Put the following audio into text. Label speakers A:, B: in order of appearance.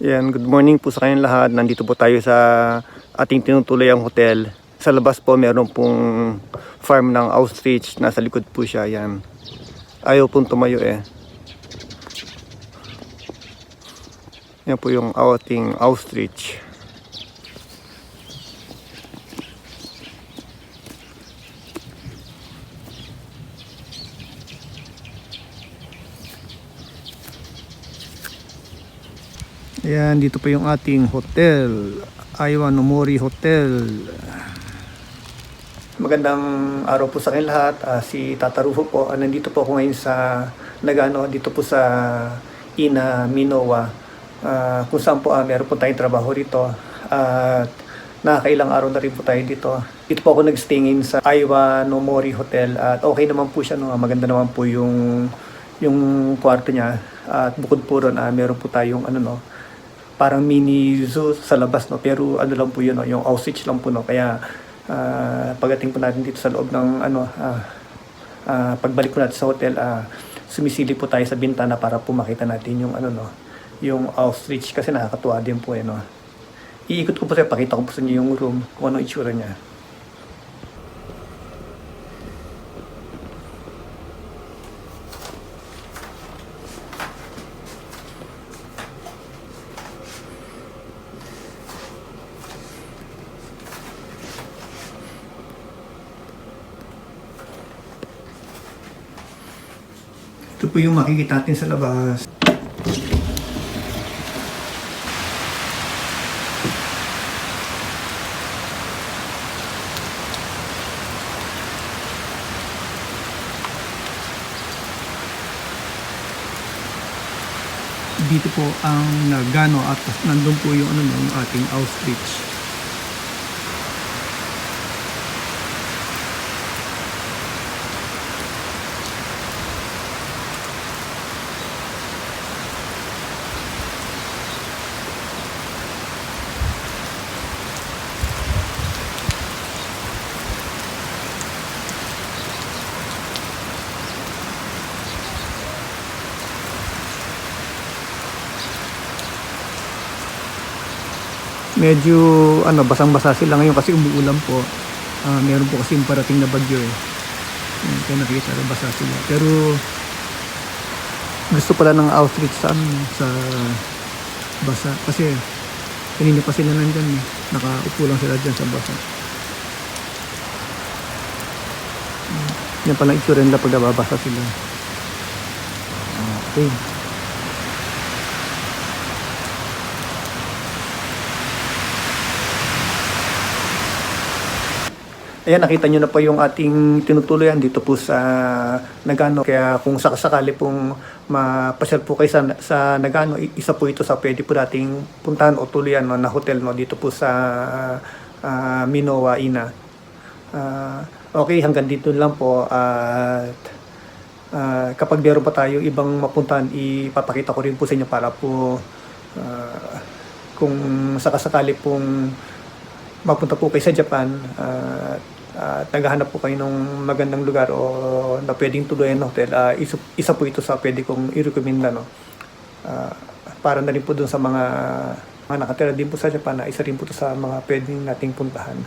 A: Yan, good morning po sa kayong lahat. Nandito po tayo sa ating tinutuloyang hotel. Sa labas po meron pong farm ng ostrich. Nasa likod po siya. Yan. Ayaw pong tumayo eh. Yan po yung ating ostrich. Ayan, dito pa yung ating hotel, Aiwa no Mori Hotel. Magandang araw po sa akin lahat. Si Tata Rufo po. Nandito po ako ngayon sa Nagano, dito po sa Ina Minowa. Kung saan po meron po tayong trabaho rito. At nakakailang araw na rin po tayo dito. Dito po ako nag-stay ngayon sa Aiwa no Mori Hotel. At okay naman po siya, no? Maganda naman po yung kwarto niya. At bukod po ron, meron po tayong parang mini zoo sa labas, no, pero ano lang po yun, no, yung ostrich lang po, no, kaya pagdating po natin dito sa loob ng pagbalik po natin sa hotel, sumisili po tayo sa bintana para po makita natin yung yung ostrich, kasi nakakatuwa din po, no. Iikot ko po sa pakita ko po sa inyo yung room kung ano itsura niya. Ito po yung makikita natin sa labas. Dito po ang Nagano at nandun po yung yung ating ostrich. Medyo basang-basa sila ngayon kasi umuulan po. Meron po kasi parating na bagyo eh. Kaya nakita na basa sila. Pero gusto pala ng ostrich sa basa kasi kanina pa sila nandyan eh. Nakaupo lang sila dyan sa basa. Yan pala itsura nila pag nababasa sila. Okay. Ayan, nakita nyo na po yung ating tinutuloyan dito po sa Nagano. Kaya kung sakasakali pong mapasyal po kayo sa Nagano, isa po ito sa pwede po nating puntahan o tuluyan, no, na hotel, no, dito po sa Minowa, Ina. Okay, hanggang dito lang po. At kapag meron pa tayo ibang mapuntahan, ipapakita ko rin po sa inyo para po kung sakasakali pong mapunta po kayo sa Japan at naghahanap po kayo ng magandang lugar o na pwedeng tuluyan ng hotel, isa po ito sa pwede kong i-recommend na, no? Para na rin po dun sa mga nakatira din po sa Japan, isa rin po ito sa mga pwedeng nating puntahan.